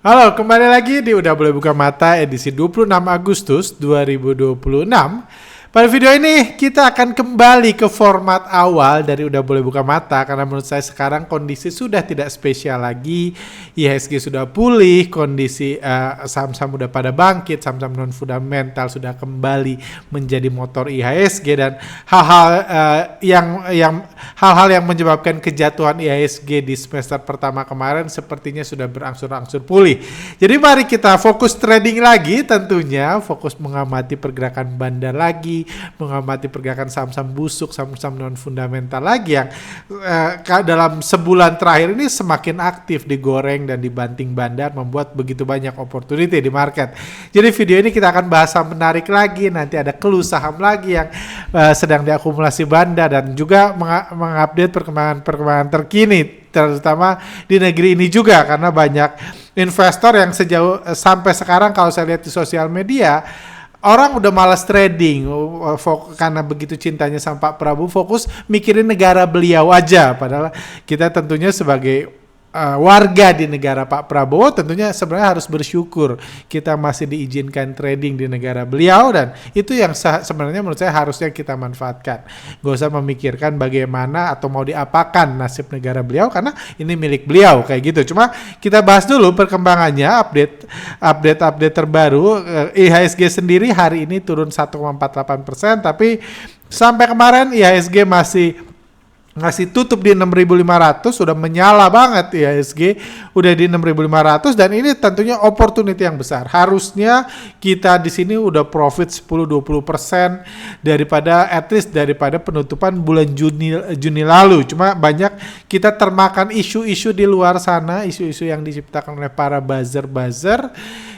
Halo, kembali lagi di Udah Boleh Buka Mata edisi 26 Agustus 2026. Pada video ini kita akan kembali ke format awal dari Udah Boleh Buka Mata karena menurut saya sekarang kondisi sudah tidak spesial lagi. IHSG sudah pulih, kondisi saham-saham udah pada bangkit, saham-saham non fundamental sudah kembali menjadi motor IHSG dan hal-hal yang menyebabkan kejatuhan IHSG di semester pertama kemarin sepertinya sudah berangsur-angsur pulih. Jadi mari kita fokus trading lagi, tentunya fokus mengamati pergerakan bandar lagi, mengamati pergerakan saham-saham busuk, saham-saham non fundamental lagi yang dalam sebulan terakhir ini semakin aktif digoreng dan dibanting bandar, membuat begitu banyak opportunity di market. Jadi video ini kita akan bahas saham menarik lagi, nanti ada clue saham lagi yang sedang diakumulasi bandar dan juga mengupdate perkembangan terkini terutama di negeri ini juga karena banyak investor yang sampai sekarang kalau saya lihat di sosial media orang udah malas trading karena begitu cintanya sama Pak Prabowo, fokus mikirin negara beliau aja. Padahal kita tentunya sebagai warga di negara Pak Prabowo tentunya sebenarnya harus bersyukur kita masih diizinkan trading di negara beliau dan itu yang sebenarnya menurut saya harusnya kita manfaatkan. Gak usah memikirkan bagaimana atau mau diapakan nasib negara beliau karena ini milik beliau kayak gitu. Cuma kita bahas dulu perkembangannya, update terbaru. IHSG sendiri hari ini turun 1,48%, tapi sampai kemarin IHSG masih tutup di 6.500, sudah menyala banget IHSG, udah di 6.500 dan ini tentunya opportunity yang besar. Harusnya kita di sini udah profit 10-20% daripada penutupan bulan Juni lalu. Cuma banyak kita termakan isu-isu di luar sana, isu-isu yang diciptakan oleh para buzzer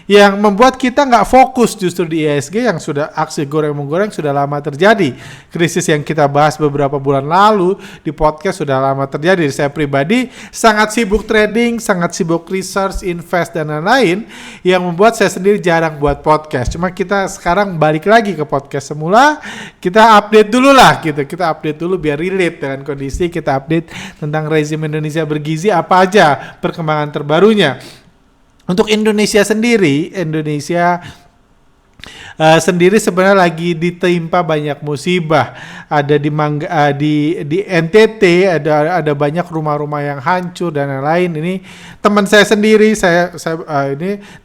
yang membuat kita nggak fokus justru di IHSG yang sudah aksi goreng-menggoreng sudah lama terjadi. Krisis yang kita bahas beberapa bulan lalu di podcast sudah lama terjadi. Saya pribadi sangat sibuk trading, sangat sibuk research, invest dan lain-lain yang membuat saya sendiri jarang buat podcast. Cuma kita sekarang balik lagi ke podcast semula, kita update dulu lah gitu. Kita update dulu biar relate dengan kondisi, kita update tentang rezim Indonesia bergizi apa aja perkembangan terbarunya. Untuk Indonesia sendiri sebenarnya lagi ditimpa banyak musibah. Ada di NTT ada banyak rumah-rumah yang hancur dan lain-lain. Ini teman saya sendiri,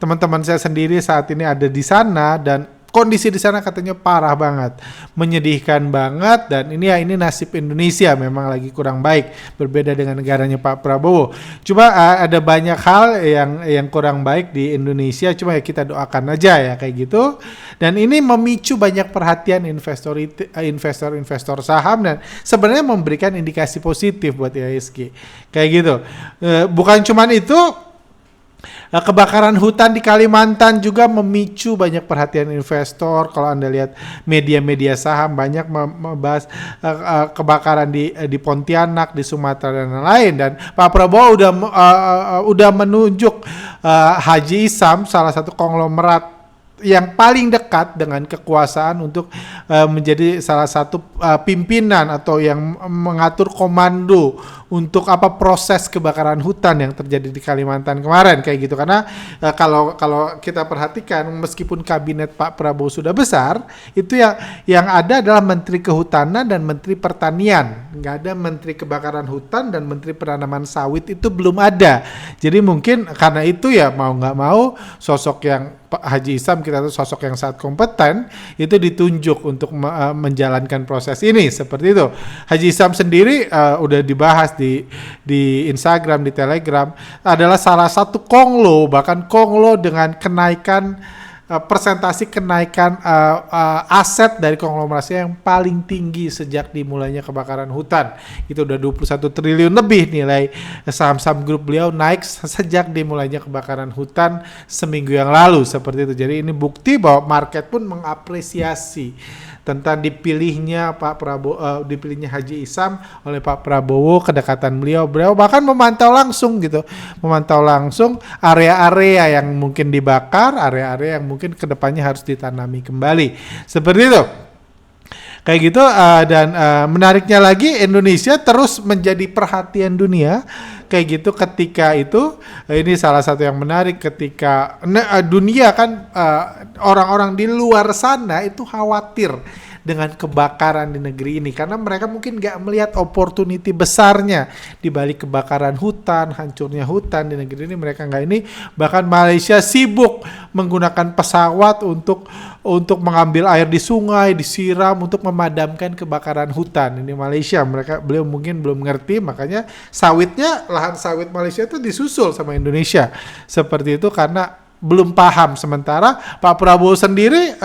teman-teman saya sendiri saat ini ada di sana dan kondisi di sana katanya parah banget, menyedihkan banget dan ini nasib Indonesia memang lagi kurang baik berbeda dengan negaranya Pak Prabowo. Cuma ada banyak hal yang kurang baik di Indonesia, cuma ya kita doakan aja ya kayak gitu. Dan ini memicu banyak perhatian investor saham dan sebenarnya memberikan indikasi positif buat IHSG kayak gitu. Bukan cuma itu. Kebakaran hutan di Kalimantan juga memicu banyak perhatian investor. Kalau Anda lihat media-media saham banyak membahas kebakaran di Pontianak, di Sumatera dan lain-lain. Dan Pak Prabowo udah menunjuk Haji Isam, salah satu konglomerat yang paling dekat dengan kekuasaan untuk menjadi salah satu pimpinan atau yang mengatur komando untuk proses kebakaran hutan yang terjadi di Kalimantan kemarin kayak gitu. Karena kalau kita perhatikan meskipun kabinet Pak Prabowo sudah besar, itu yang ada adalah Menteri Kehutanan dan Menteri Pertanian. Nggak ada Menteri Kebakaran Hutan dan Menteri Penanaman Sawit, itu belum ada. Jadi mungkin karena itu ya mau nggak mau sosok yang Haji Isam, kita tahu sosok yang sangat kompeten, itu ditunjuk untuk menjalankan proses ini seperti itu. Haji Isam sendiri udah dibahas di Instagram, di Telegram, adalah salah satu bahkan konglo dengan kenaikan persentase kenaikan aset dari konglomerasi yang paling tinggi sejak dimulainya kebakaran hutan. Itu udah 21 triliun lebih nilai saham-saham grup beliau naik sejak dimulainya kebakaran hutan seminggu yang lalu seperti itu. Jadi ini bukti bahwa market pun mengapresiasi tentang dipilihnya dipilihnya Haji Isam oleh Pak Prabowo, kedekatan beliau bahkan memantau langsung area-area yang mungkin dibakar, area-area yang mungkin kedepannya harus ditanami kembali seperti itu. Kayak gitu dan menariknya lagi Indonesia terus menjadi perhatian dunia kayak gitu ketika itu ini salah satu yang menarik ketika dunia kan orang-orang di luar sana itu khawatir dengan kebakaran di negeri ini karena mereka mungkin nggak melihat opportunity besarnya di balik kebakaran hutan, hancurnya hutan di negeri ini mereka nggak ini bahkan Malaysia sibuk menggunakan pesawat untuk mengambil air di sungai, disiram untuk memadamkan kebakaran hutan. Ini Malaysia, beliau mungkin belum ngerti makanya lahan sawit Malaysia itu disusul sama Indonesia. Seperti itu karena belum paham. Sementara Pak Prabowo sendiri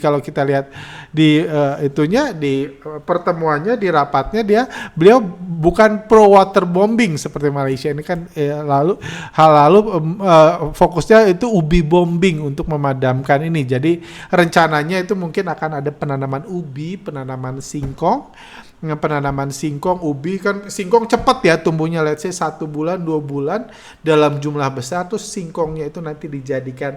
kalau kita lihat di pertemuannya di rapatnya beliau bukan pro waterbombing seperti Malaysia ini kan fokusnya itu ubi bombing untuk memadamkan ini. Jadi rencananya itu mungkin akan ada penanaman ubi, penanaman singkong, ubi kan singkong cepat ya tumbuhnya, let's say 1 bulan 2 bulan dalam jumlah besar, terus singkongnya itu nanti dijadikan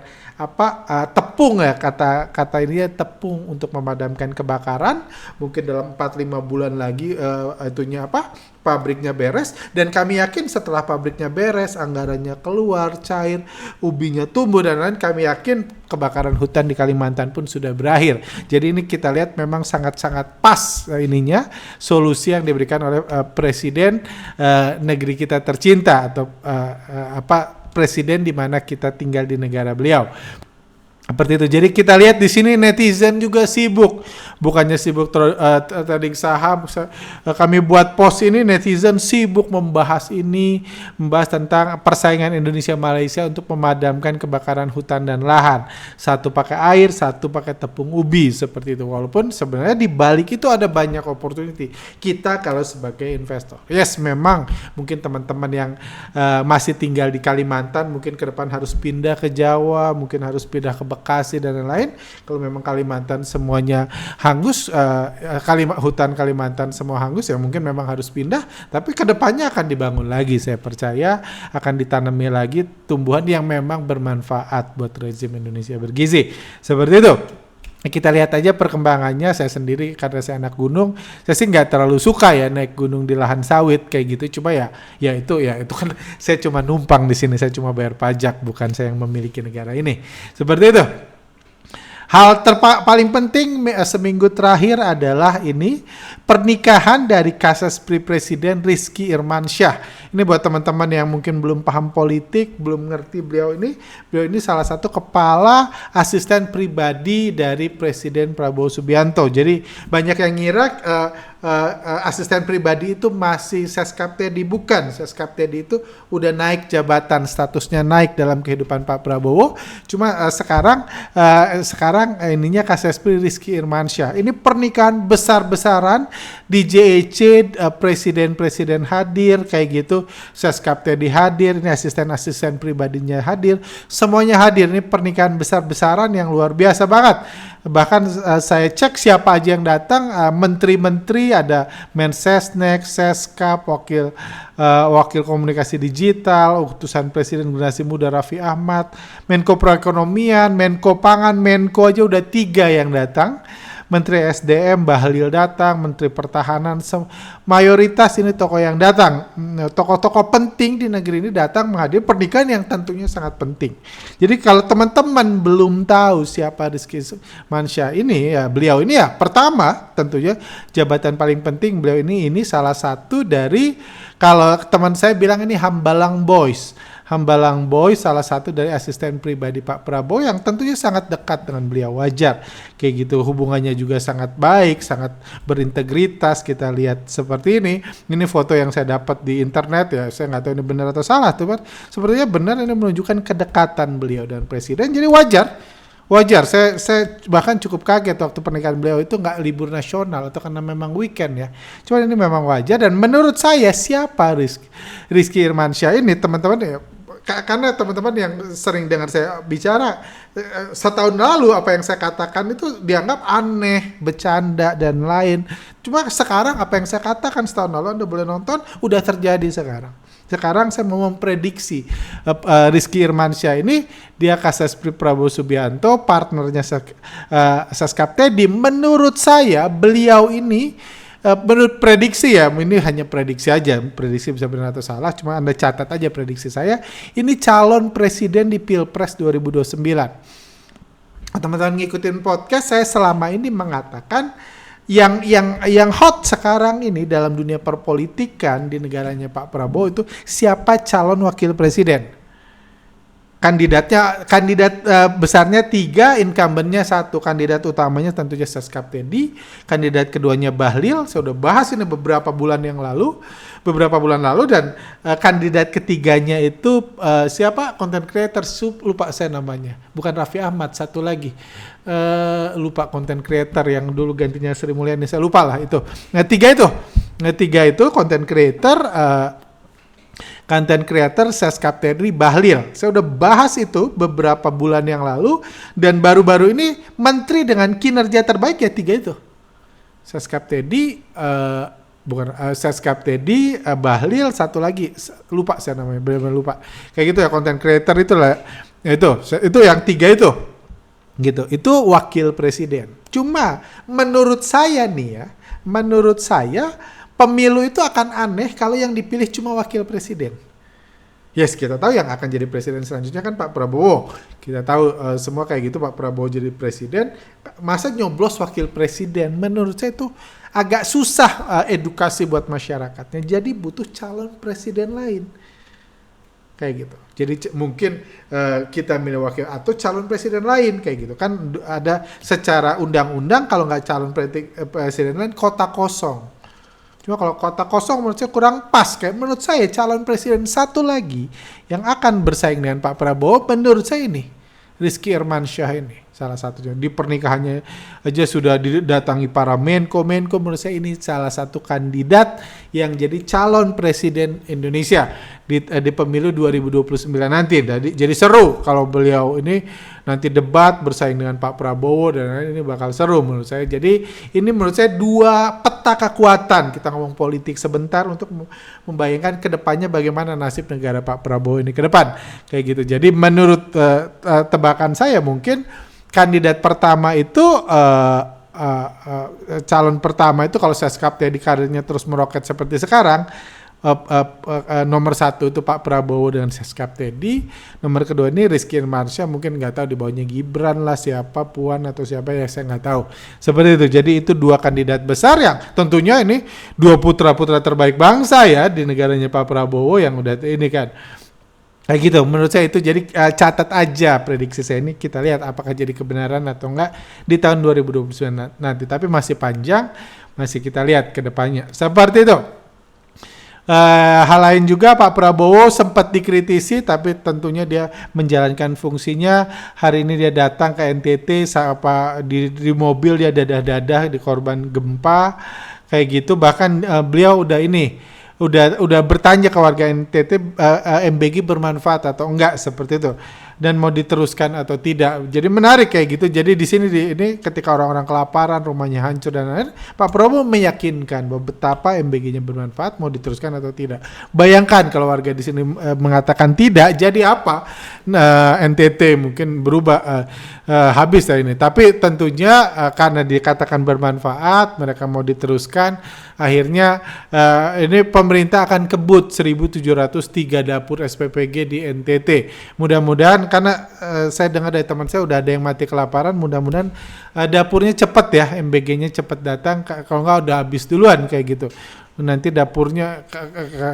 tepung ya kata ini ya, tepung untuk memadamkan kebakaran. Mungkin dalam 4-5 bulan lagi pabriknya beres, dan kami yakin setelah pabriknya beres, anggarannya keluar, cair, ubinya tumbuh dan lain, kami yakin kebakaran hutan di Kalimantan pun sudah berakhir. Jadi ini kita lihat memang sangat-sangat pas solusi yang diberikan oleh presiden negeri kita tercinta atau presiden di mana kita tinggal di negara beliau. Seperti itu. Jadi kita lihat di sini netizen juga sibuk, bukannya sibuk trading saham. Kami buat post ini, netizen sibuk membahas tentang persaingan Indonesia Malaysia untuk memadamkan kebakaran hutan dan lahan. Satu pakai air, satu pakai tepung ubi seperti itu. Walaupun sebenarnya di balik itu ada banyak opportunity. Kita kalau sebagai investor, yes memang mungkin teman-teman yang masih tinggal di Kalimantan mungkin ke depan harus pindah ke Jawa, mungkin harus pindah ke Bekasi dan lain-lain. Kalau memang Kalimantan semuanya hangus, hutan Kalimantan semua hangus ya mungkin memang harus pindah, tapi kedepannya akan dibangun lagi, saya percaya akan ditanami lagi tumbuhan yang memang bermanfaat buat rezim Indonesia bergizi. Seperti itu. Kita lihat aja perkembangannya. Saya sendiri karena saya anak gunung, saya sih nggak terlalu suka ya naik gunung di lahan sawit kayak gitu. Cuma ya itu kan saya cuma numpang di sini, saya cuma bayar pajak, bukan saya yang memiliki negara ini. Seperti itu. Hal paling penting seminggu terakhir adalah ini pernikahan dari Kasespri Presiden Rizky Irmansyah. Ini buat teman-teman yang mungkin belum paham politik, belum ngerti beliau ini salah satu kepala asisten pribadi dari Presiden Prabowo Subianto. Jadi banyak yang ngira asisten pribadi itu masih Seskaptedi, bukan. Seskaptedi itu udah naik jabatan, statusnya naik dalam kehidupan Pak Prabowo. Cuma sekarang ininya Kasespri Rizky Irmansyah. Ini pernikahan besar-besaran di JEC, presiden-presiden hadir kayak gitu, Seskaptedi hadir, ini asisten-asisten pribadinya hadir, semuanya hadir. Ini pernikahan besar-besaran yang luar biasa banget. Bahkan saya cek siapa aja yang datang, menteri-menteri, ada Mensesnek, Seskap, wakil komunikasi digital, utusan Presiden Generasi Muda Raffi Ahmad, Menko Perekonomian, Menko Pangan, Menko aja udah 3 yang datang. Menteri SDM Bahlil datang, Menteri Pertahanan, mayoritas ini tokoh yang datang, tokoh-tokoh penting di negeri ini datang menghadiri pernikahan yang tentunya sangat penting. Jadi kalau teman-teman belum tahu siapa Rizky Irmansyah ini, ya beliau ini ya pertama tentunya jabatan paling penting beliau ini salah satu dari, kalau teman saya bilang ini Hambalang Boys, salah satu dari asisten pribadi Pak Prabowo yang tentunya sangat dekat dengan beliau. Wajar kayak gitu, hubungannya juga sangat baik, sangat berintegritas. Kita lihat seperti ini foto yang saya dapat di internet ya, saya nggak tahu ini benar atau salah tuh, sepertinya benar, ini menunjukkan kedekatan beliau dan presiden. Jadi wajar, saya bahkan cukup kaget waktu pernikahan beliau itu nggak libur nasional atau karena memang weekend ya. Cuma ini memang wajar, dan menurut saya siapa Rizky Irmansyah ini, teman-teman ya, karena teman-teman yang sering dengar saya bicara setahun lalu, apa yang saya katakan itu dianggap aneh, bercanda dan lain. Cuma sekarang apa yang saya katakan setahun lalu Anda boleh nonton, udah terjadi sekarang. Sekarang saya mau memprediksi Rizky Irmansyah ini, dia Kasespri Prabowo Subianto, partnernya Seskap Teddy. Menurut saya beliau ini, menurut prediksi ya, ini hanya prediksi aja, prediksi bisa benar atau salah, cuma Anda catat aja prediksi saya, ini calon presiden di Pilpres 2029. Teman-teman ngikutin podcast, saya selama ini mengatakan yang hot sekarang ini dalam dunia perpolitikan di negaranya Pak Prabowo itu siapa calon wakil presiden. Kandidat besarnya 3, incumbentnya 1. Kandidat utamanya tentunya Seskap Teddy, kandidat keduanya Bahlil. Saya udah bahas ini beberapa bulan lalu, dan kandidat ketiganya itu siapa? Content creator, lupa saya namanya. Bukan Raffi Ahmad, satu lagi. Lupa content creator yang dulu gantinya Sri Mulyani, saya lupa lah itu. Tiga itu content creator Seskap Teddy, Bahlil. Saya udah bahas itu beberapa bulan yang lalu, dan baru-baru ini menteri dengan kinerja terbaik ya 3 itu. Seskap Teddy, Bahlil, satu lagi lupa saya namanya, benar-benar lupa. Kayak gitu ya, content creator itulah. Itu yang 3 itu. Gitu. Itu wakil presiden. Cuma menurut saya pemilu itu akan aneh kalau yang dipilih cuma wakil presiden. Yes, kita tahu yang akan jadi presiden selanjutnya kan Pak Prabowo. Kita tahu semua kayak gitu, Pak Prabowo jadi presiden. Masa nyoblos wakil presiden? Menurut saya itu agak susah edukasi buat masyarakatnya. Jadi butuh calon presiden lain. Kayak gitu. Jadi mungkin kita milih wakil atau calon presiden lain kayak gitu. Kan ada secara undang-undang kalau nggak calon presiden lain kota kosong. Cuma kalau kota kosong menurut saya kurang pas. Kayak menurut saya calon presiden satu lagi yang akan bersaing dengan Pak Prabowo menurut saya ini Rizky Irmansyah ini salah satunya. Di pernikahannya aja sudah didatangi para Menko. Menurut saya ini salah satu kandidat yang jadi calon presiden Indonesia di pemilu 2029 nanti. Jadi seru kalau beliau ini nanti debat bersaing dengan Pak Prabowo, dan ini bakal seru menurut saya. Jadi ini menurut saya 2 peta kekuatan. Kita ngomong politik sebentar untuk membayangkan ke depannya bagaimana nasib negara Pak Prabowo ini ke depan. Kayak gitu. Jadi menurut tebakan saya mungkin kandidat pertama itu calon pertama itu kalau Seskap Teddy karirnya terus meroket seperti sekarang, nomor 1 itu Pak Prabowo dengan Seskap Teddy, nomor kedua ini Rizky Irmansyah, mungkin nggak tahu di bawahnya Gibran lah, siapa Puan atau siapa ya, saya nggak tahu seperti itu. Jadi itu 2 kandidat besar yang tentunya ini 2 putra-putra terbaik bangsa ya di negaranya Pak Prabowo yang udah ini kan. Kayak gitu, menurut saya itu. Jadi catat aja prediksi saya ini, kita lihat apakah jadi kebenaran atau enggak di tahun 2029 nanti. Tapi masih panjang, masih kita lihat ke depannya. Seperti itu. Hal lain juga, Pak Prabowo sempat dikritisi, tapi tentunya dia menjalankan fungsinya. Hari ini dia datang ke NTT, di mobil dia dadah-dadah di korban gempa, kayak gitu. Bahkan beliau udah bertanya ke warga NTT MBG bermanfaat atau enggak seperti itu, dan mau diteruskan atau tidak. Jadi menarik kayak gitu. Jadi di sini ini ketika orang-orang kelaparan, rumahnya hancur dan lain-lain, Pak Prabowo meyakinkan bahwa betapa MBG-nya bermanfaat, mau diteruskan atau tidak. Bayangkan kalau warga di sini mengatakan tidak, jadi apa? NTT mungkin berubah, habis dari ini. Tapi tentunya karena dikatakan bermanfaat, mereka mau diteruskan. Akhirnya ini pemerintah akan kebut 1.703 dapur SPPG di NTT. Mudah-mudahan, karena saya dengar dari teman saya udah ada yang mati kelaparan, mudah-mudahan dapurnya cepat ya, MBG-nya cepat datang. Kalau nggak udah habis duluan kayak gitu. Nanti dapurnya,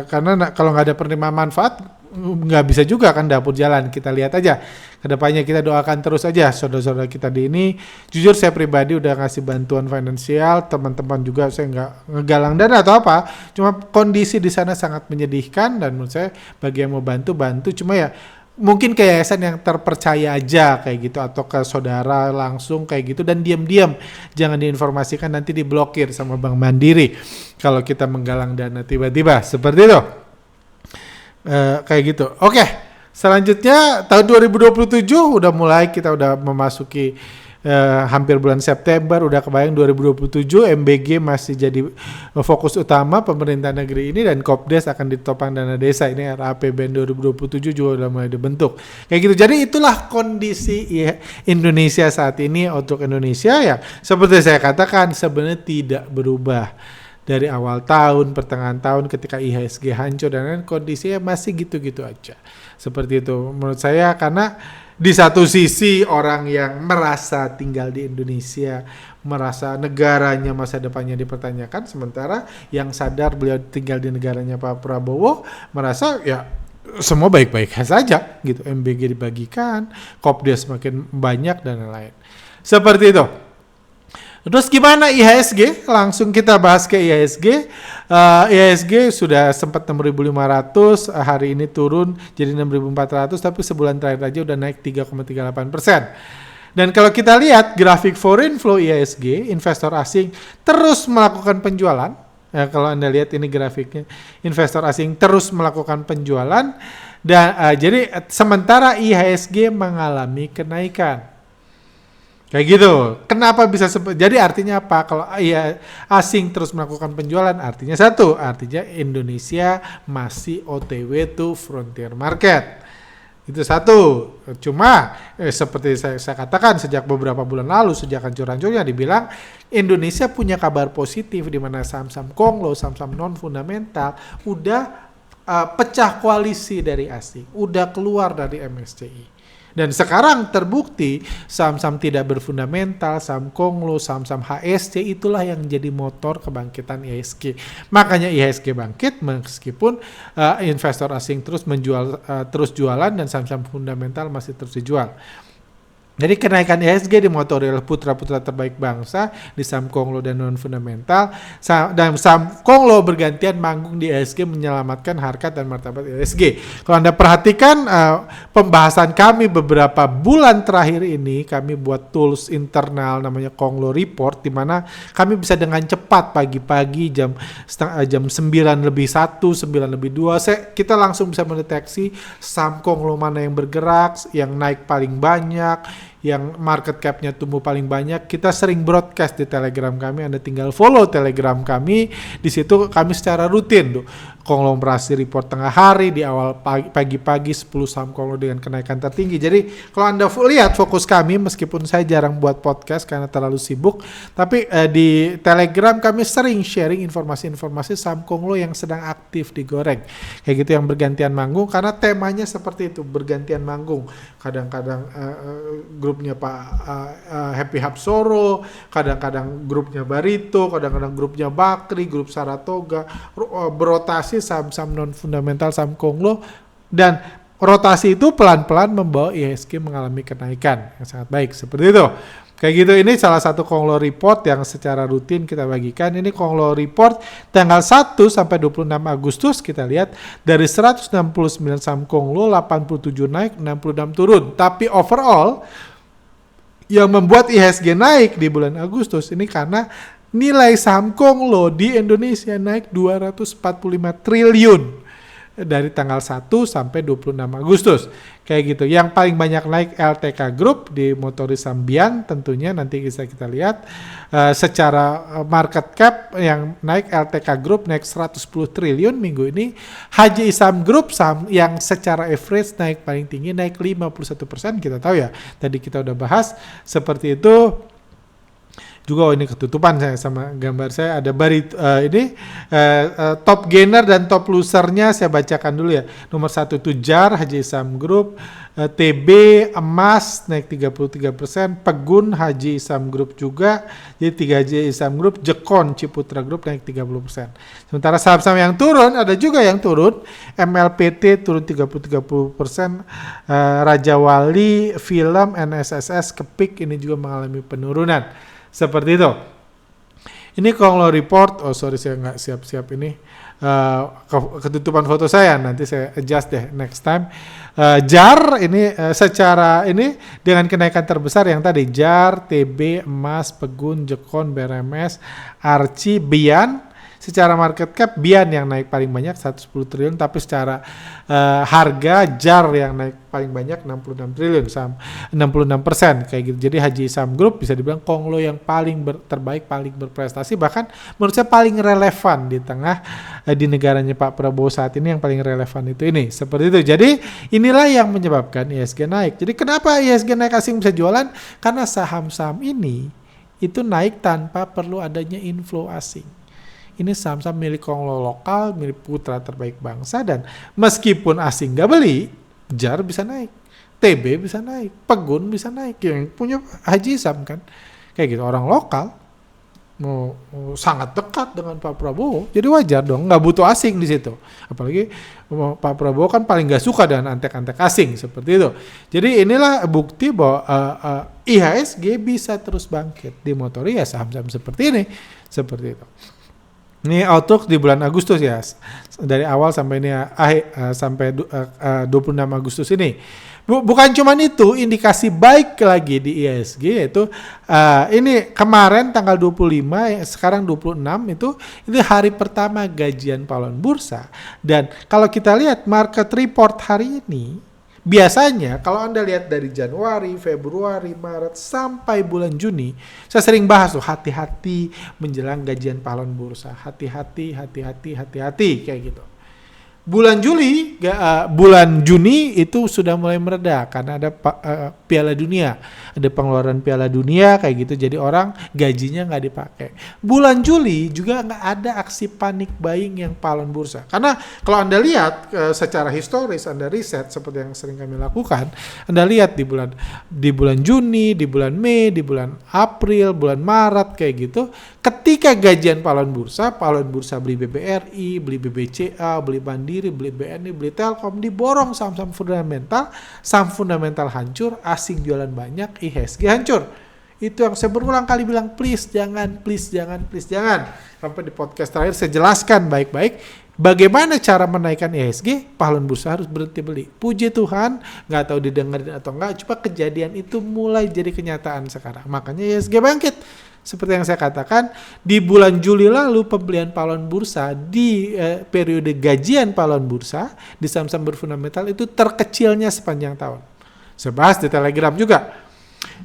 karena kalau nggak ada penerima manfaat, nggak bisa juga kan dapur jalan. Kita lihat aja kedepannya, kita doakan terus aja saudara-saudara kita di ini. Jujur saya pribadi udah ngasih bantuan finansial, teman-teman juga saya nggak ngegalang dana atau apa, cuma kondisi di sana sangat menyedihkan, dan menurut saya bagi yang mau bantu, cuma ya mungkin ke yayasan yang terpercaya aja kayak gitu, atau ke saudara langsung kayak gitu, dan diam-diam jangan diinformasikan, nanti diblokir sama Bank Mandiri kalau kita menggalang dana tiba-tiba seperti itu. Kayak gitu. Oke. Selanjutnya tahun 2027 udah mulai, kita udah memasuki hampir bulan September udah kebayang 2027 MBG masih jadi fokus utama pemerintah negeri ini, dan Kopdes akan ditopang dana desa. Ini RAPBN 2027 juga udah mulai dibentuk kayak gitu. Jadi itulah kondisi Indonesia saat ini. Untuk Indonesia ya seperti saya katakan sebenarnya tidak berubah dari awal tahun, pertengahan tahun ketika IHSG hancur dan lain, kondisinya masih gitu-gitu aja seperti itu menurut saya. Karena di satu sisi orang yang merasa tinggal di Indonesia, merasa negaranya masa depannya dipertanyakan, sementara yang sadar beliau tinggal di negaranya Pak Prabowo merasa ya semua baik-baik saja gitu. MBG dibagikan, Kopdes makin banyak dan lain-lain. Seperti itu. Terus gimana IHSG? Langsung kita bahas ke IHSG. IHSG sudah sempat 6.500, hari ini turun jadi 6.400, tapi sebulan terakhir aja udah naik 3,38%. Dan kalau kita lihat grafik foreign flow IHSG, investor asing terus melakukan penjualan. Ya, kalau Anda lihat ini grafiknya, investor asing terus melakukan penjualan, dan jadi sementara IHSG mengalami kenaikan. Kayak gitu. Kenapa bisa jadi artinya apa? Kalau asing terus melakukan penjualan, artinya satu, artinya Indonesia masih OTW to frontier market. Itu satu. Cuma seperti saya katakan sejak beberapa bulan lalu, sejak hancur-hancurnya dibilang Indonesia punya kabar positif di mana saham-saham konglo, saham-saham non fundamental udah pecah koalisi dari asing, udah keluar dari MSCI. Dan sekarang terbukti saham-saham tidak berfundamental, saham konglo, saham-saham HSC itulah yang jadi motor kebangkitan IHSG. Makanya IHSG bangkit meskipun investor asing terus terus jualan dan saham-saham fundamental masih terus dijual. Jadi kenaikan IHSG dimotori oleh putra-putra terbaik bangsa di saham konglo dan non fundamental, dan saham konglo bergantian manggung di IHSG menyelamatkan harkat dan martabat IHSG. Kalau Anda perhatikan pembahasan kami beberapa bulan terakhir ini, kami buat tools internal namanya Konglo Report, di mana kami bisa dengan cepat pagi-pagi jam 9:01, 9:02, kita langsung bisa mendeteksi saham konglo mana yang bergerak, yang naik paling banyak, yang market cap-nya tumbuh paling banyak. Kita sering broadcast di Telegram kami, Anda tinggal follow Telegram kami. Di situ kami secara rutin konglomerasi report tengah hari di awal pagi-pagi 10 saham konglo dengan kenaikan tertinggi. Jadi kalau Anda lihat fokus kami, meskipun saya jarang buat podcast karena terlalu sibuk, tapi di Telegram kami sering sharing informasi-informasi saham konglo yang sedang aktif digoreng. Kayak gitu, yang bergantian manggung, karena temanya seperti itu, bergantian manggung. Kadang-kadang grupnya Pak Happy Hapsoro, kadang-kadang grupnya Barito, kadang-kadang grupnya Bakri, grup Saratoga, berotasi saham-saham non fundamental, saham konglo, dan rotasi itu pelan-pelan membawa IHSG mengalami kenaikan yang sangat baik seperti itu. Kayak gitu, ini salah satu Konglo Report yang secara rutin kita bagikan. Ini Konglo Report tanggal 1 sampai 26 Agustus. Kita lihat dari 169 saham Konglo, 87 naik, 66 turun. Tapi overall yang membuat IHSG naik di bulan Agustus ini karena nilai saham Konglo di Indonesia naik 245 triliun dari tanggal 1 sampai 26 Agustus. Kayak gitu. Yang paling banyak naik LTK Group di motori Sambian, tentunya nanti bisa kita lihat. Secara market cap yang naik LTK Group naik 110 triliun minggu ini. Haji Isam Group saham yang secara average naik paling tinggi, naik 51%. Kita tahu ya, tadi kita udah bahas seperti itu. Juga ini ketutupan saya sama gambar saya ada top gainer dan top losernya saya bacakan dulu ya. Nomor 1 Tujar, Haji Isam Group, TB Emas naik 33%, Pegun Haji Isam Group juga, jadi 3 Haji Isam Group, Jekon Ciputra Group naik 30%. Sementara saham-saham yang turun, ada juga yang turun, MLPT turun 30%, Raja Wali, Film, NSSS, Kepik ini juga mengalami penurunan. Seperti itu. Ini Konglo Report. Oh sorry, saya nggak siap-siap ini. Ketutupan foto saya. Nanti saya adjust deh next time. JAR ini secara ini dengan kenaikan terbesar yang tadi. JAR, TB, Emas, Pegun, Jekon, BRMS, Arci, Bian. secara market cap Bian yang naik paling banyak 110 triliun, tapi secara harga JAR yang naik paling banyak 66 triliun, 66% kayak gitu. Jadi Haji Isam Group bisa dibilang konglo yang paling terbaik, paling berprestasi, bahkan menurut saya paling relevan di tengah di negaranya Pak Prabowo saat ini. Yang paling relevan itu ini, seperti itu. Jadi inilah yang menyebabkan IHSG naik. Jadi kenapa IHSG naik, asing bisa jualan? Karena saham-saham ini itu naik tanpa perlu adanya inflow asing. Ini saham-saham milik konglo lokal, milik putra terbaik bangsa, dan meskipun asing nggak beli, JAR bisa naik, TB bisa naik, Pegun bisa naik, yang punya Haji Isam kan, kayak gitu, orang lokal mau sangat dekat dengan Pak Prabowo, jadi wajar dong, nggak butuh asing di situ. Apalagi Pak Prabowo kan paling nggak suka dengan antek-antek asing seperti itu. Jadi inilah bukti bahwa IHSG bisa terus bangkit dimotori ya saham-saham seperti ini, seperti itu. Ini outlook di bulan Agustus ya, dari awal sampai ini sampai 26 Agustus ini. Bukan cuma itu, indikasi baik lagi di IHSG yaitu ini kemarin tanggal 25, sekarang 26 itu hari pertama gajian pahlawan bursa. Dan kalau kita lihat market report hari ini, biasanya kalau Anda lihat dari Januari, Februari, Maret sampai bulan Juni, saya sering bahas tuh hati-hati menjelang gajian pahlawan bursa. Hati-hati kayak gitu. Bulan Juni itu sudah mulai mereda karena ada Piala Dunia, ada pengeluaran Piala Dunia kayak gitu, jadi orang gajinya nggak dipakai. Bulan Juli juga nggak ada aksi panik buying yang pahlawan bursa, karena kalau Anda lihat secara historis, Anda riset seperti yang sering kami lakukan, Anda lihat di bulan Juni, di bulan Mei, di bulan April, bulan Maret kayak gitu, ketika gajian pahlawan bursa beli BBRI, beli BBCA, beli Mandiri, beli BNI, beli Telkom, diborong saham-saham fundamental hancur, asing jualan banyak, IHSG hancur. Itu yang saya berulang kali bilang, please jangan. Sampai di podcast terakhir saya jelaskan baik-baik bagaimana cara menaikkan IHSG. Pahlawan bursa harus berhenti beli. Puji Tuhan, nggak tahu didengarin atau nggak, coba kejadian itu mulai jadi kenyataan sekarang. Makanya IHSG bangkit. Seperti yang saya katakan, di bulan Juli lalu pembelian pahlawan bursa di periode gajian pahlawan bursa di saham-saham berfundamental itu terkecilnya sepanjang tahun. Saya bahas di Telegram juga.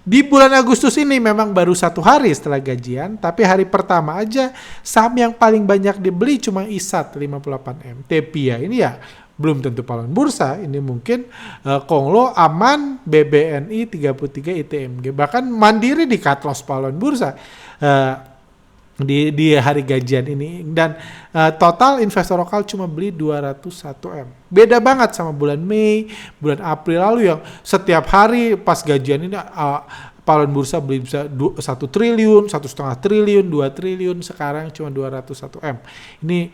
Di bulan Agustus ini memang baru 1 hari setelah gajian, tapi hari pertama aja saham yang paling banyak dibeli cuma ISAT 58M. Tepia ini ya belum tentu pahlawan bursa, ini mungkin Konglo, Aman, BBNI 33, ITMG, bahkan Mandiri di cut loss pahlawan bursa di hari gajian ini, dan total investor lokal cuma beli 201M. Beda banget sama bulan Mei, bulan April lalu yang setiap hari pas gajian ini pahlawan bursa beli bisa 1 triliun, 1,5 triliun, 2 triliun, sekarang cuma 201M. Ini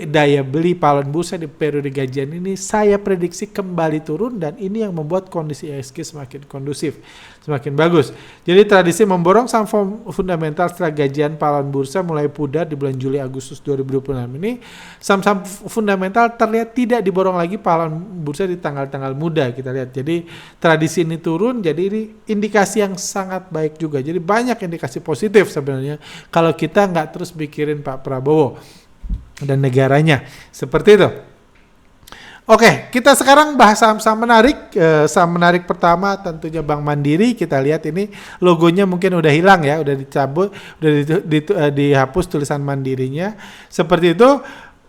daya beli pahlawan bursa di periode gajian ini saya prediksi kembali turun, dan ini yang membuat kondisi IHSG semakin kondusif, semakin bagus. Jadi tradisi memborong saham fundamental setelah gajian pahlawan bursa mulai pudar di bulan Juli Agustus 2026 ini. Saham-saham fundamental terlihat tidak diborong lagi pahlawan bursa di tanggal-tanggal muda, kita lihat. Jadi tradisi ini turun, jadi ini indikasi yang sangat baik juga. Jadi banyak indikasi positif sebenarnya kalau kita nggak terus mikirin Pak Prabowo dan negaranya. Seperti itu. Oke, kita sekarang bahas saham-saham menarik. Saham menarik pertama tentunya Bank Mandiri. Kita lihat ini logonya mungkin udah hilang ya, udah dicabut, udah dihapus tulisan Mandirinya. Seperti itu.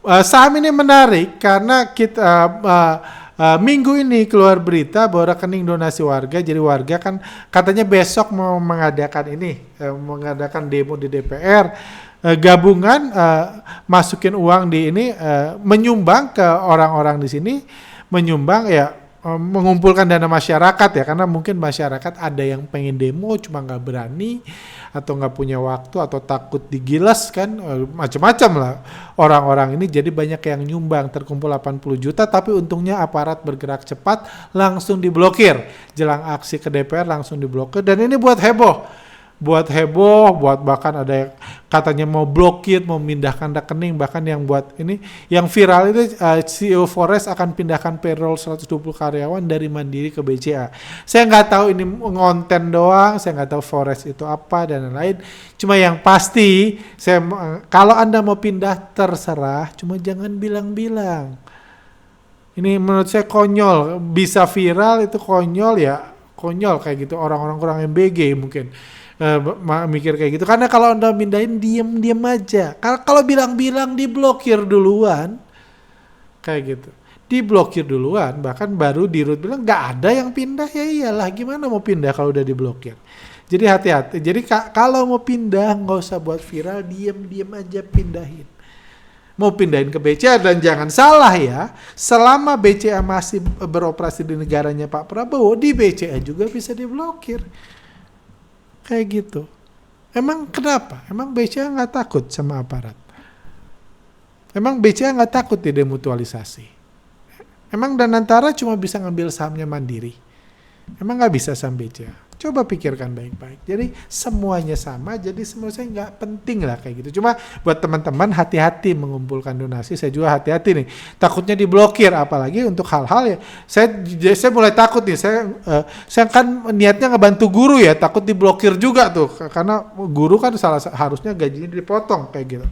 Saham ini menarik karena kita minggu ini keluar berita bahwa rekening donasi warga. Jadi warga kan katanya besok mau mengadakan mengadakan demo di DPR. Gabungan masukin uang di ini, menyumbang ke orang-orang di sini, menyumbang ya, mengumpulkan dana masyarakat ya, karena mungkin masyarakat ada yang pengen demo cuma nggak berani atau nggak punya waktu atau takut digilas kan, macam-macam lah orang-orang ini. Jadi banyak yang nyumbang, terkumpul 80 juta, tapi untungnya aparat bergerak cepat langsung diblokir. Jelang aksi ke DPR langsung diblokir, dan ini buat heboh. buat heboh, buat bahkan ada yang katanya mau blokir, mau memindahkan rekening, bahkan yang buat ini, yang viral itu CEO Forest akan pindahkan payroll 120 karyawan dari Mandiri ke BCA. Saya nggak tahu ini ngonten doang, saya nggak tahu Forest itu apa dan lain-lain. Cuma yang pasti, kalau Anda mau pindah terserah, cuma jangan bilang-bilang. Ini menurut saya konyol, bisa viral itu konyol ya, konyol kayak gitu orang-orang kurang MBG mungkin. Mikir kayak gitu, karena kalau Anda mindahin diem aja, kalau bilang-bilang diblokir duluan kayak gitu, diblokir duluan, bahkan baru di root bilang nggak ada yang pindah, ya iyalah gimana mau pindah kalau udah diblokir. Jadi hati-hati, jadi kalau mau pindah nggak usah buat viral, diem aja pindahin. Mau pindahin ke BCA, dan jangan salah ya, selama BCA masih beroperasi di negaranya Pak Prabowo, di BCA juga bisa diblokir. Kayak gitu. Emang kenapa? Emang BCA nggak takut sama aparat? Emang BCA nggak takut di demutualisasi? Emang Danantara cuma bisa ngambil sahamnya Mandiri? Emang nggak bisa saham BCA? Coba pikirkan baik-baik. Jadi semuanya sama, jadi menurut saya nggak penting lah kayak gitu. Cuma buat teman-teman hati-hati mengumpulkan donasi. Saya juga hati-hati nih. Takutnya diblokir, apalagi untuk hal-hal ya. Saya mulai takut nih. Saya kan niatnya ngebantu guru ya, takut diblokir juga tuh. Karena guru kan harusnya gajinya dipotong kayak gitu.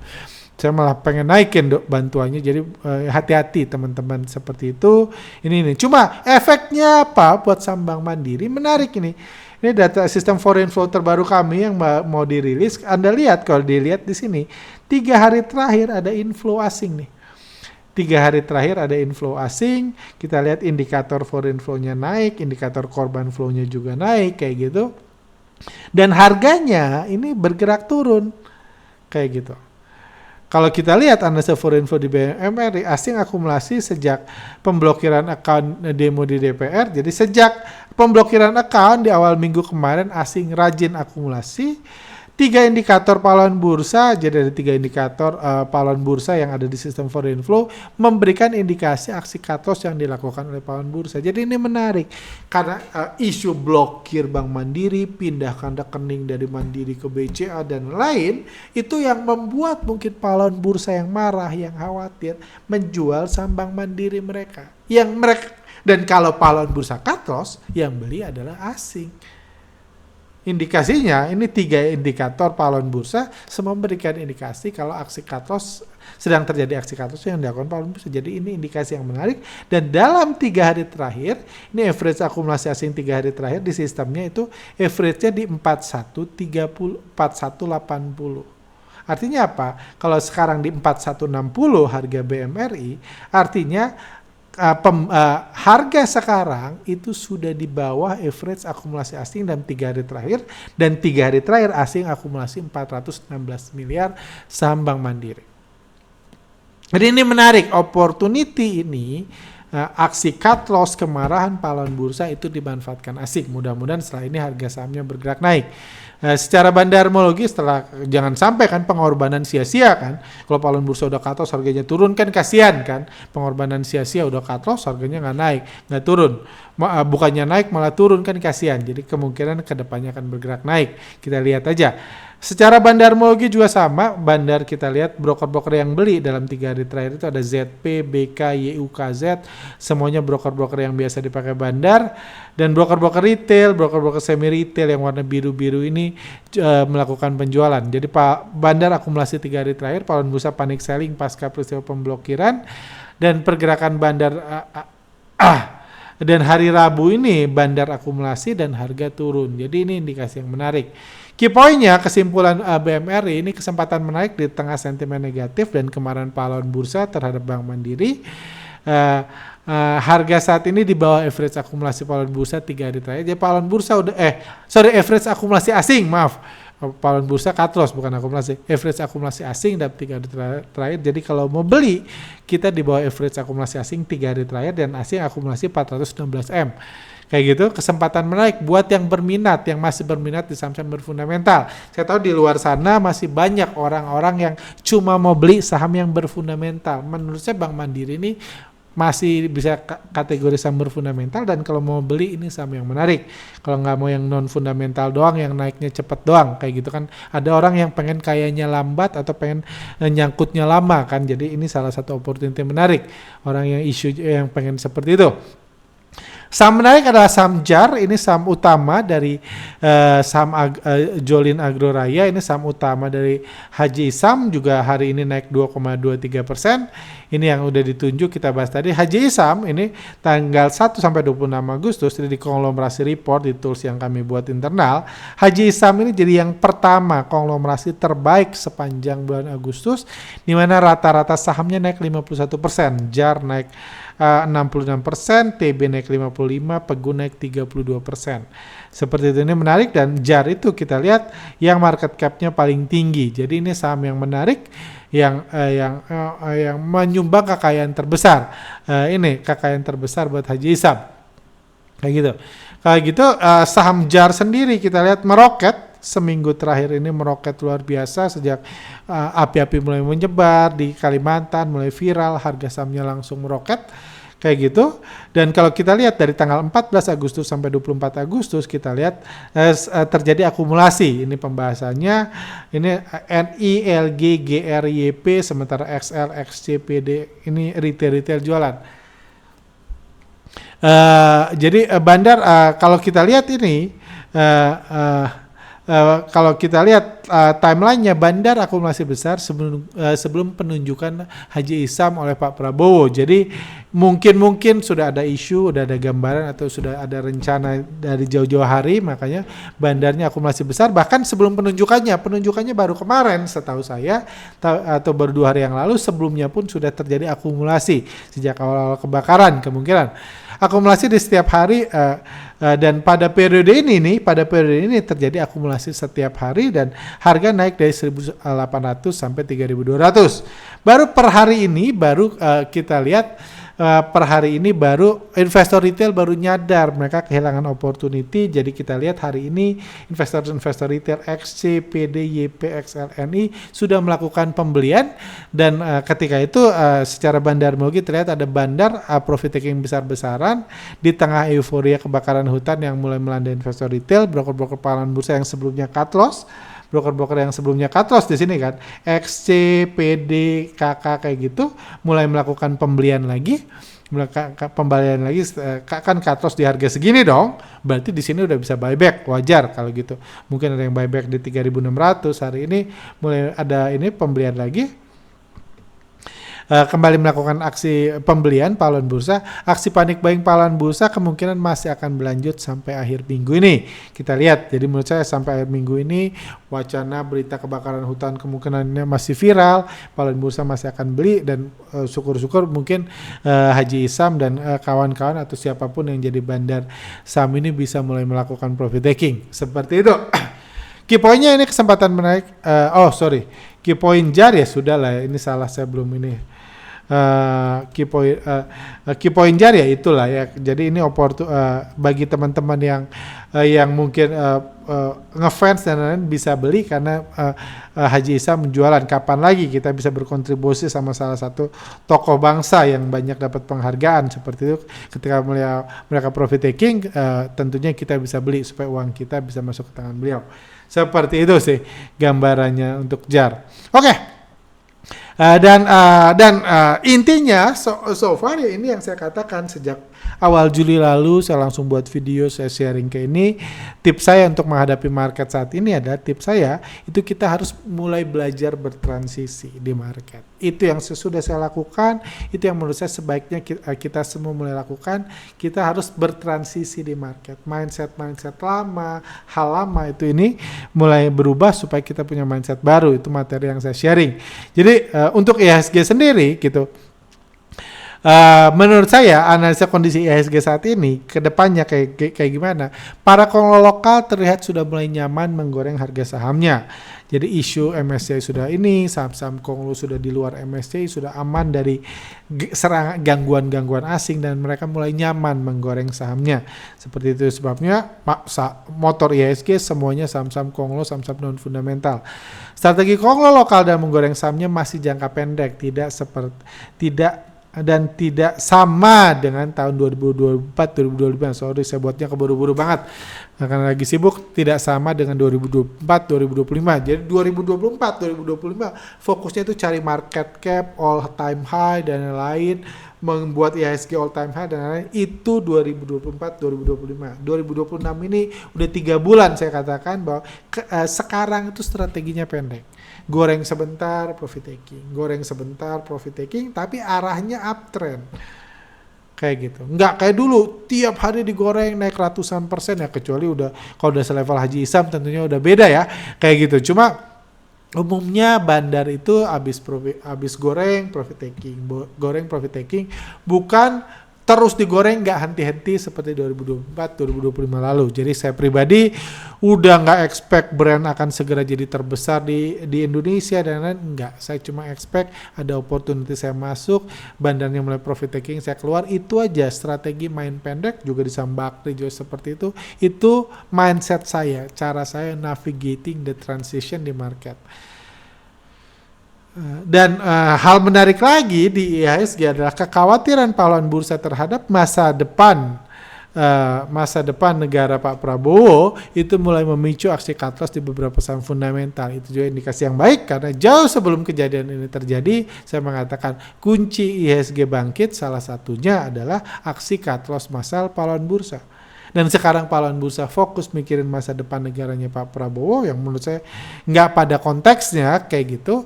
Saya malah pengen naikin bantuannya, jadi hati-hati teman-teman seperti itu. Ini. Cuma efeknya apa buat saham Bank Mandiri? Menarik ini. Ini data sistem foreign flow terbaru kami yang mau dirilis. Anda lihat, kalau dilihat di sini, 3 hari terakhir ada inflow asing nih. 3 hari terakhir ada inflow asing. Kita lihat indikator foreign flow-nya naik, indikator korban flow-nya juga naik, kayak gitu. Dan harganya ini bergerak turun, kayak gitu. Kalau kita lihat analisa foreign flow di BMRI, asing akumulasi sejak pemblokiran account demo di DPR. Jadi sejak pemblokiran account di awal minggu kemarin, asing rajin akumulasi. 3 indikator pahlawan bursa, jadi ada 3 indikator pahlawan bursa yang ada di sistem foreign flow, memberikan indikasi aksi cut loss yang dilakukan oleh pahlawan bursa. Jadi ini menarik, karena isu blokir Bank Mandiri, pindahkan rekening dari Mandiri ke BCA dan lain, itu yang membuat mungkin pahlawan bursa yang marah, yang khawatir, menjual saham Bank Mandiri mereka. Dan kalau pahlawan bursa cut loss, yang beli adalah asing. Indikasinya ini 3 indikator pahlawan bursa semua memberikan indikasi kalau aksi cut loss, sedang terjadi aksi cut loss yang dilakukan pahlawan bursa. Jadi ini indikasi yang menarik, dan dalam 3 hari terakhir ini average akumulasi asing 3 hari terakhir di sistemnya itu average-nya di 4130 4180. Artinya apa? Kalau sekarang di 4160 harga BMRI, artinya harga sekarang itu sudah di bawah average akumulasi asing dalam 3 hari terakhir, dan 3 hari terakhir asing akumulasi 416 miliar saham Bank Mandiri. Jadi ini menarik, opportunity ini, aksi cut loss, kemarahan pahlawan bursa itu dimanfaatkan asing. Mudah-mudahan setelah ini harga sahamnya bergerak naik. Secara bandarmologi, jangan sampai kan pengorbanan sia-sia kan. Kalau pahlawan bursa udah cut loss harganya turun kan kasihan kan. Pengorbanan sia-sia, udah cut loss harganya nggak naik, nggak turun. Bukannya naik malah turun kan kasihan. Jadi kemungkinan kedepannya akan bergerak naik. Kita lihat aja. Secara bandarmologi juga sama, bandar kita lihat broker-broker yang beli dalam 3 hari terakhir itu ada ZP, BK, YUKZ, semuanya broker-broker yang biasa dipakai bandar, dan broker-broker retail, broker-broker semi-retail yang warna biru-biru ini melakukan penjualan. Jadi bandar akumulasi 3 hari terakhir, pahlawan bursa panic selling pasca peristiwa pemblokiran, dan pergerakan bandar dan hari Rabu ini bandar akumulasi dan harga turun. Jadi ini indikasi yang menarik. Key point-nya, kesimpulan BMRI ini kesempatan menaik di tengah sentimen negatif dan kemarahan pahlawan bursa terhadap Bank Mandiri. Harga saat ini di bawah average akumulasi pahlawan bursa 3 hari terakhir. Jadi pahlawan bursa average akumulasi asing, pahlawan bursa cut loss bukan akumulasi. Average akumulasi asing dalam 3 hari terakhir. Jadi kalau mau beli, kita di bawah average akumulasi asing 3 hari terakhir, dan asing akumulasi 416 M. Kayak gitu, kesempatan menaik buat yang berminat, yang masih berminat di saham-saham berfundamental. Saya tahu di luar sana masih banyak orang-orang yang cuma mau beli saham yang berfundamental. Menurut saya Bank Mandiri ini masih bisa kategori saham berfundamental, dan kalau mau beli ini saham yang menarik. Kalau nggak mau yang non fundamental doang, yang naiknya cepat doang kayak gitu kan, ada orang yang pengen kayanya lambat atau pengen nyangkutnya lama kan, jadi ini salah satu opportunity menarik orang yang isu yang pengen seperti itu. Saham menarik adalah saham JAR, ini saham utama dari saham Jolin Agroraya, ini saham utama dari Haji Isam, juga hari ini naik 2,23%. Ini yang udah ditunjuk kita bahas tadi. Haji Isam ini tanggal 1 sampai 26 Agustus ini di konglomerasi report di tools yang kami buat internal. Haji Isam ini jadi yang pertama konglomerasi terbaik sepanjang bulan Agustus, di mana rata-rata sahamnya naik 51%, JAR naik 66%, TB naik 55%, Pegu naik 32%. Seperti itu, ini menarik, dan JAR itu kita lihat yang market cap-nya paling tinggi. Jadi ini saham yang menarik, yang menyumbang kekayaan terbesar. Ini kekayaan terbesar buat Haji Isam. Kayak gitu. Kayak gitu, saham JAR sendiri kita lihat meroket. Seminggu terakhir ini meroket luar biasa sejak api-api mulai menyebar di Kalimantan, mulai viral, harga sahamnya langsung meroket kayak gitu. Dan kalau kita lihat dari tanggal 14 Agustus sampai 24 Agustus kita lihat terjadi akumulasi. Ini pembahasannya, ini NI, LG, GR, YP, sementara XL, XC, PD ini retail jualan. Jadi Bandar kalau kita lihat ini kalau kita lihat timelinenya, Bandar akumulasi besar sebelum penunjukan Haji Isam oleh Pak Prabowo. Jadi mungkin sudah ada isu, sudah ada gambaran atau sudah ada rencana dari jauh-jauh hari, makanya Bandarnya akumulasi besar. Bahkan sebelum penunjukannya baru kemarin setahu saya, atau baru 2 hari yang lalu. Sebelumnya pun sudah terjadi akumulasi sejak awal-awal kebakaran kemungkinan. Akumulasi di setiap hari dan pada periode ini terjadi akumulasi setiap hari, dan harga naik dari 1.800 sampai 3.200. Baru per hari ini kita lihat per hari ini baru investor retail baru nyadar mereka kehilangan opportunity. Jadi kita lihat hari ini investor retail XC, PD, YP, XL, NI sudah melakukan pembelian, dan ketika itu secara bandarmologi terlihat ada Bandar profit taking besar-besaran di tengah euforia kebakaran hutan yang mulai melanda investor retail. Broker-broker pahlawan bursa yang sebelumnya cut loss, di sini kan XC, PD, KK kayak gitu mulai melakukan pembelian lagi, kan cut loss di harga segini dong, berarti di sini udah bisa buyback, wajar kalau gitu. Mungkin ada yang buyback di 3.600, hari ini mulai ada ini pembelian lagi. Kembali melakukan aksi pembelian pahlawan bursa. Aksi panik buying pahlawan bursa kemungkinan masih akan berlanjut sampai akhir minggu ini. Kita lihat, jadi menurut saya sampai akhir minggu ini wacana berita kebakaran hutan kemungkinannya masih viral, pahlawan bursa masih akan beli, dan syukur-syukur mungkin Haji Isam dan kawan-kawan atau siapapun yang jadi bandar saham ini bisa mulai melakukan profit taking. Seperti itu. Key point-nya ini kesempatan menaik. Key point JAR ya sudah lah. Ini salah saya belum ini. Key point JAR ya itulah ya. Jadi ini bagi teman-teman yang mungkin ngefans dan lain-lain bisa beli, karena Haji Isam menjualan. Kapan lagi kita bisa berkontribusi sama salah satu tokoh bangsa yang banyak dapat penghargaan seperti itu, ketika mereka profit taking, tentunya kita bisa beli supaya uang kita bisa masuk ke tangan beliau. Seperti itu sih gambarannya untuk JAR. Oke. Dan intinya so far ya ini yang saya katakan sejak awal Juli lalu, saya langsung buat video, saya sharing ke ini. Tips saya untuk menghadapi market saat ini adalah, tips saya itu kita harus mulai belajar bertransisi di market. Itu yang sudah saya lakukan, itu yang menurut saya sebaiknya kita semua mulai lakukan. Kita harus bertransisi di market. Mindset lama, hal lama itu ini mulai berubah supaya kita punya mindset baru. Itu materi yang saya sharing. Jadi untuk IHSG sendiri gitu, menurut saya analisa kondisi IHSG saat ini ke depannya kayak gimana. Para konglo lokal terlihat sudah mulai nyaman menggoreng harga sahamnya. Jadi isu MSCI sudah ini, saham-saham konglo sudah di luar MSCI sudah aman dari serangan gangguan asing, dan mereka mulai nyaman menggoreng sahamnya. Seperti itu sebabnya motor IHSG semuanya saham-saham konglo, saham-saham non fundamental. Strategi konglo lokal dalam menggoreng sahamnya masih jangka pendek, tidak dan tidak sama dengan tahun 2024-2025. Sorry, saya buatnya keburu-buru banget karena lagi sibuk. Tidak sama dengan 2024-2025. Jadi 2024-2025 fokusnya itu cari market cap, all time high dan lain-lain, membuat IHSG all time high dan lain-lain. Itu 2024-2025. 2026 ini udah 3 bulan saya katakan bahwa sekarang itu strateginya pendek. Goreng sebentar, profit taking. Goreng sebentar, profit taking, tapi arahnya uptrend. Kayak gitu. Nggak kayak dulu, tiap hari digoreng naik ratusan persen ya, kecuali kalau udah selevel Haji Isam tentunya udah beda ya. Kayak gitu. Cuma umumnya bandar itu habis goreng, profit taking. Goreng, profit taking. Bukan terus digoreng nggak henti-henti seperti 2024-2025 lalu. Jadi saya pribadi udah nggak expect brand akan segera jadi terbesar di Indonesia dan lain-lain. Nggak, saya cuma expect ada opportunity saya masuk, bandarnya mulai profit taking, saya keluar. Itu aja, strategi main pendek juga di Sambakri juga seperti itu. Itu mindset saya, cara saya navigating the transition di market. Dan hal menarik lagi di IHSG adalah kekhawatiran pahlawan bursa terhadap masa depan negara Pak Prabowo itu mulai memicu aksi cut loss di beberapa saham fundamental. Itu juga indikasi yang baik karena jauh sebelum kejadian ini terjadi saya mengatakan kunci IHSG bangkit salah satunya adalah aksi cut loss massal pahlawan bursa. Dan sekarang pahlawan bursa fokus mikirin masa depan negaranya Pak Prabowo yang menurut saya nggak pada konteksnya kayak gitu.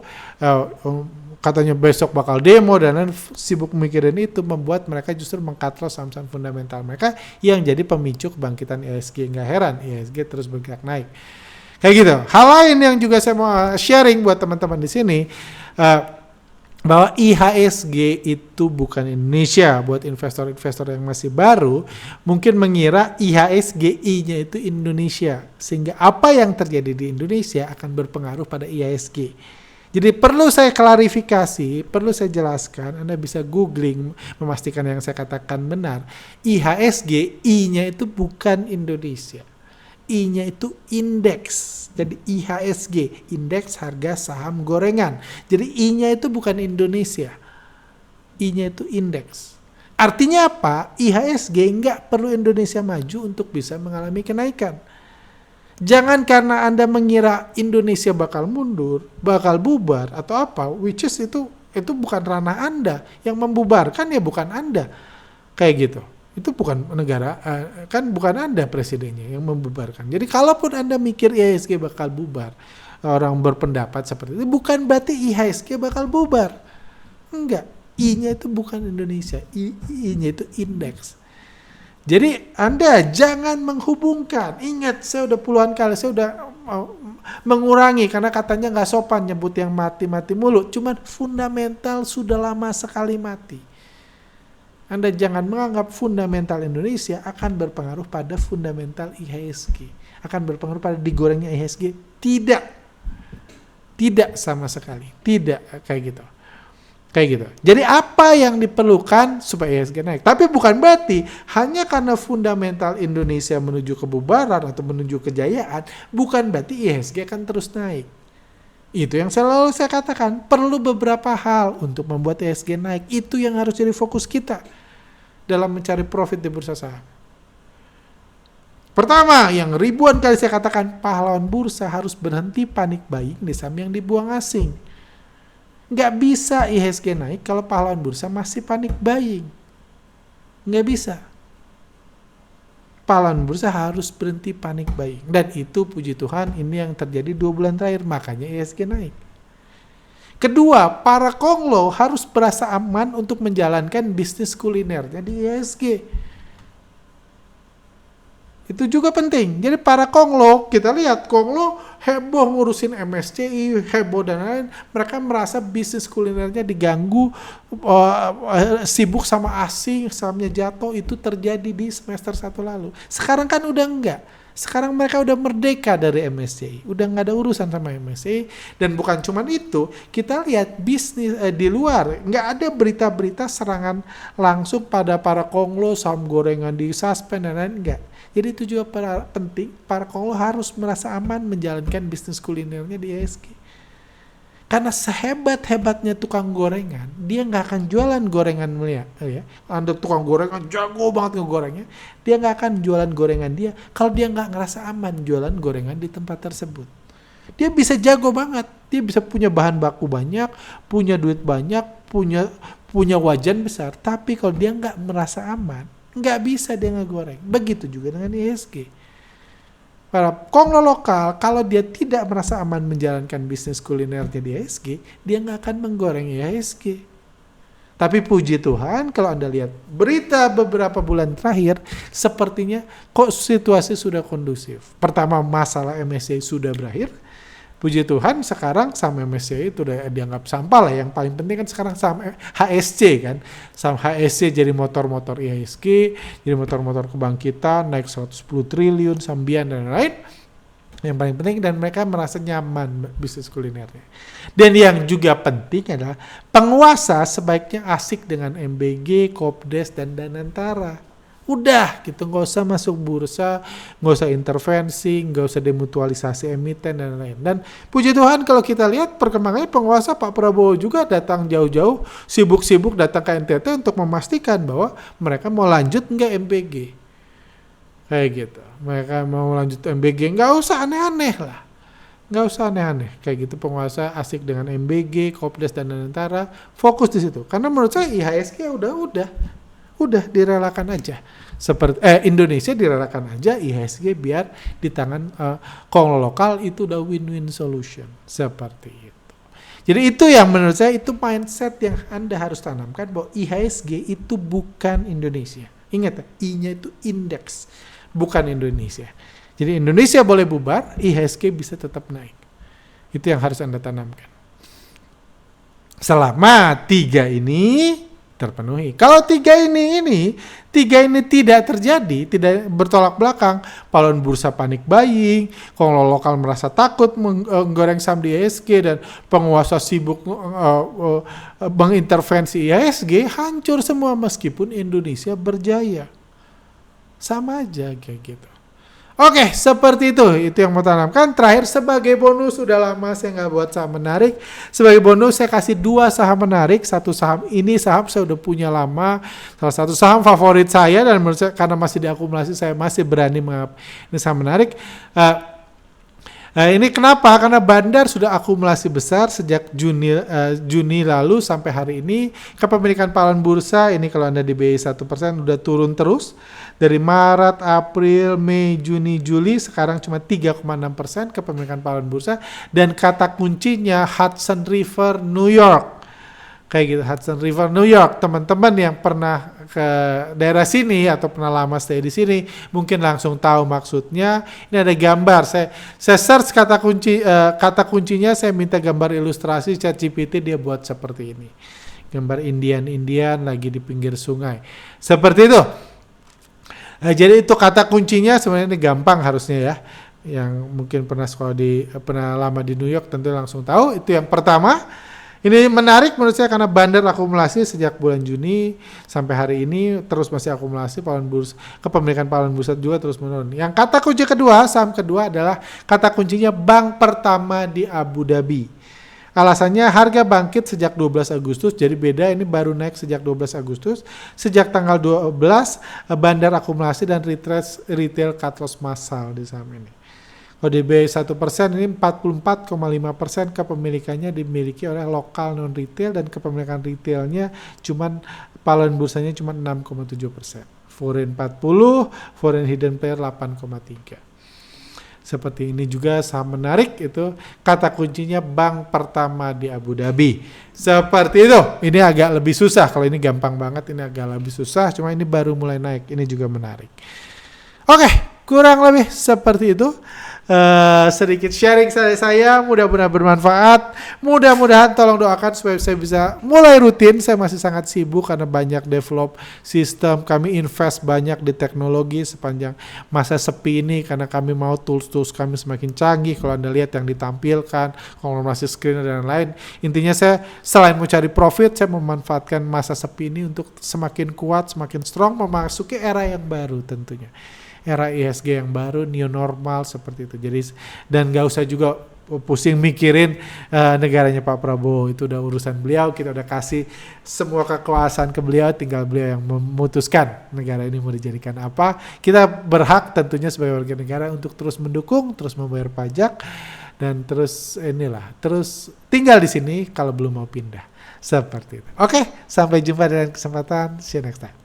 Katanya besok bakal demo dan lain, sibuk mikirin itu membuat mereka justru meng-cut loss saham-saham fundamental mereka yang jadi pemicu kebangkitan IHSG. Nggak heran IHSG terus bergerak naik. Kayak gitu. Hal lain yang juga saya mau sharing buat teman-teman di sini, bahwa IHSG itu bukan Indonesia. Buat investor-investor yang masih baru mungkin mengira IHSG I-nya itu Indonesia, sehingga apa yang terjadi di Indonesia akan berpengaruh pada IHSG. Jadi perlu saya klarifikasi, perlu saya jelaskan, Anda bisa googling memastikan yang saya katakan benar. IHSG I-nya itu bukan Indonesia, I-nya itu indeks. Jadi IHSG, indeks harga saham gorengan. Jadi I-nya itu bukan Indonesia. I-nya itu indeks. Artinya apa? IHSG nggak perlu Indonesia maju untuk bisa mengalami kenaikan. Jangan karena Anda mengira Indonesia bakal mundur, bakal bubar atau apa, which is itu bukan ranah Anda. Yang membubarkan ya bukan Anda. Kayak gitu. Itu bukan negara, kan bukan Anda presidennya yang membubarkan. Jadi kalaupun Anda mikir IHSG bakal bubar, orang berpendapat seperti itu, bukan berarti IHSG bakal bubar. Enggak, I-nya itu bukan Indonesia, I-nya itu indeks. Jadi Anda jangan menghubungkan, ingat saya udah puluhan kali, saya udah mengurangi karena katanya nggak sopan nyebut yang mati-mati mulu, cuman fundamental sudah lama sekali mati. Anda jangan menganggap fundamental Indonesia akan berpengaruh pada fundamental IHSG. Akan berpengaruh pada digorengnya IHSG. Tidak. Tidak sama sekali. Tidak kayak gitu. Kayak gitu. Jadi apa yang diperlukan supaya IHSG naik? Tapi bukan berarti hanya karena fundamental Indonesia menuju kebubaran atau menuju kejayaan, bukan berarti IHSG akan terus naik. Itu yang selalu saya katakan, perlu beberapa hal untuk membuat IHSG naik. Itu yang harus jadi fokus kita dalam mencari profit di bursa saham. Pertama, yang ribuan kali saya katakan, pahlawan bursa harus berhenti panik buying di saham yang dibuang asing. Nggak bisa IHSG naik kalau pahlawan bursa masih panik buying. Nggak bisa. Pahlawan bursa harus berhenti panik buying. Dan itu puji Tuhan ini yang terjadi 2 bulan terakhir. Makanya IHSG naik. Kedua, para konglo harus berasa aman untuk menjalankan bisnis kulinernya di IHSG. Itu juga penting. Jadi para konglo, kita lihat konglo heboh ngurusin MSCI, heboh dan lain. Mereka merasa bisnis kulinernya diganggu, sibuk sama asing, sahamnya jatuh. Itu terjadi di semester 1 lalu. Sekarang kan udah enggak. Sekarang mereka udah merdeka dari MSCI. Udah nggak ada urusan sama MSCI. Dan bukan cuma itu, kita lihat bisnis di luar. Nggak ada berita-berita serangan langsung pada para konglo, saham gorengan di suspend dan lain. Enggak. Jadi itu juga penting, para konglo harus merasa aman menjalankan bisnis kulinernya di IHSG. Karena sehebat-hebatnya tukang gorengan, dia nggak akan jualan gorengan mulia. Ya. Anda tukang gorengan jago banget ngegorengnya, dia nggak akan jualan gorengan dia kalau dia nggak ngerasa aman jualan gorengan di tempat tersebut. Dia bisa jago banget, dia bisa punya bahan baku banyak, punya duit banyak, punya wajan besar, tapi kalau dia nggak merasa aman, nggak bisa dia ngegoreng. Begitu juga dengan IHSG. Para konglo lokal, kalau dia tidak merasa aman menjalankan bisnis kulinernya di IHSG, dia nggak akan menggoreng IHSG. Tapi puji Tuhan, kalau Anda lihat berita beberapa bulan terakhir, sepertinya kok situasi sudah kondusif. Pertama, masalah MSCI sudah berakhir. Puji Tuhan, sekarang saham MSCI itu udah dianggap sampah lah. Yang paling penting kan sekarang saham HSC kan. Saham HSC jadi motor-motor IHSG, jadi motor-motor kebangkitan, naik 110 triliun, Sambian dan lain-lain. Yang paling penting, dan mereka merasa nyaman bisnis kulinernya. Dan yang juga penting adalah penguasa sebaiknya asik dengan MBG, Kopdes, dan Danantara. Udah gitu, nggak usah masuk bursa, nggak usah intervensi, nggak usah demutualisasi emiten dan lain-lain. Dan puji Tuhan kalau kita lihat perkembangannya, penguasa Pak Prabowo juga datang jauh-jauh, sibuk-sibuk datang ke NTT untuk memastikan bahwa mereka mau lanjut nggak MBG. Kayak gitu. Mereka mau lanjut MBG, nggak usah aneh-aneh lah. Nggak usah aneh-aneh. Kayak gitu, penguasa asik dengan MBG, Kopdes, dan Danantara, fokus di situ. Karena menurut saya IHSG udah direlakan aja. Seperti Indonesia direlakan aja, IHSG biar di tangan konglo lokal, itu udah win-win solution. Seperti itu. Jadi itu yang menurut saya itu mindset yang Anda harus tanamkan, bahwa IHSG itu bukan Indonesia. Ingat, I-nya itu indeks, bukan Indonesia. Jadi Indonesia boleh bubar, IHSG bisa tetap naik. Itu yang harus Anda tanamkan. Selama 3 ini terpenuhi. Kalau tiga ini tidak terjadi, tidak bertolak belakang, pahlawan bursa panik buying, konglo lokal merasa takut menggoreng saham di IHSG, dan penguasa sibuk mengintervensi IHSG, hancur semua meskipun Indonesia berjaya. Sama aja kayak gitu. Oke, seperti itu yang mau tanamkan. Terakhir, sebagai bonus, sudah lama saya nggak buat saham menarik. Sebagai bonus saya kasih 2 saham menarik. Satu saham ini saham saya udah punya lama. Salah satu saham favorit saya, dan menurut saya karena masih diakumulasi, saya masih berani menganggap ini saham menarik. Ini kenapa? Karena Bandar sudah akumulasi besar sejak Juni lalu sampai hari ini. Kepemilikan pahlawan bursa ini kalau Anda di BI 1% udah turun terus. Dari Maret, April, Mei, Juni, Juli, sekarang cuma 3,6% kepemilikan pahlawan bursa. Dan kata kuncinya Hudson River, New York. Kayak gitu, Hudson River, New York. Teman-teman yang pernah ke daerah sini atau pernah lama stay di sini, mungkin langsung tahu maksudnya. Ini ada gambar. Saya search kata kuncinya, saya minta gambar ilustrasi ChatGPT, dia buat seperti ini. Gambar Indian lagi di pinggir sungai. Seperti itu. Jadi itu kata kuncinya, sebenarnya ini gampang harusnya ya. Yang mungkin pernah pernah lama di New York tentu langsung tahu. Itu yang pertama. Ini menarik menurut saya karena Bandar akumulasi sejak bulan Juni sampai hari ini terus masih akumulasi, pahlawan bursa, kepemilikan pahlawan bursa juga terus menurun. Yang kata kunci kedua, saham kedua adalah kata kuncinya bank pertama di Abu Dhabi. Alasannya harga bangkit sejak 12 Agustus, jadi beda, ini baru naik sejak 12 Agustus. Sejak tanggal 12, Bandar akumulasi dan retail cut loss massal di saham ini. Kalau di BI 1% ini 44,5% kepemilikannya dimiliki oleh lokal non-retail, dan kepemilikan retailnya cuman pahlawan bursanya cuma 6,7%. Foreign 40, foreign hidden player 8,3%. Seperti ini juga saham menarik, itu kata kuncinya bank pertama di Abu Dhabi. Seperti itu. Ini agak lebih susah, kalau ini gampang banget, ini agak lebih susah, cuma ini baru mulai naik, ini juga menarik. Oke, kurang lebih seperti itu. Sedikit sharing saya, mudah-mudahan bermanfaat. Mudah-mudahan tolong doakan supaya saya bisa mulai rutin. Saya masih sangat sibuk karena banyak develop sistem, kami invest banyak di teknologi sepanjang masa sepi ini, karena kami mau tools kami semakin canggih. Kalau Anda lihat yang ditampilkan, konglomerasi screen dan lain, intinya saya selain mencari profit, saya memanfaatkan masa sepi ini untuk semakin kuat, semakin strong, memasuki era yang baru tentunya. Era IHSG yang baru, new normal seperti itu. Jadi, dan gak usah juga pusing mikirin negaranya Pak Prabowo. Itu udah urusan beliau, kita udah kasih semua kekuasaan ke beliau, tinggal beliau yang memutuskan negara ini mau dijadikan apa. Kita berhak tentunya sebagai warga negara untuk terus mendukung, terus membayar pajak, dan terus terus tinggal di sini kalau belum mau pindah. Seperti itu. Oke, sampai jumpa dalam kesempatan. See you next time.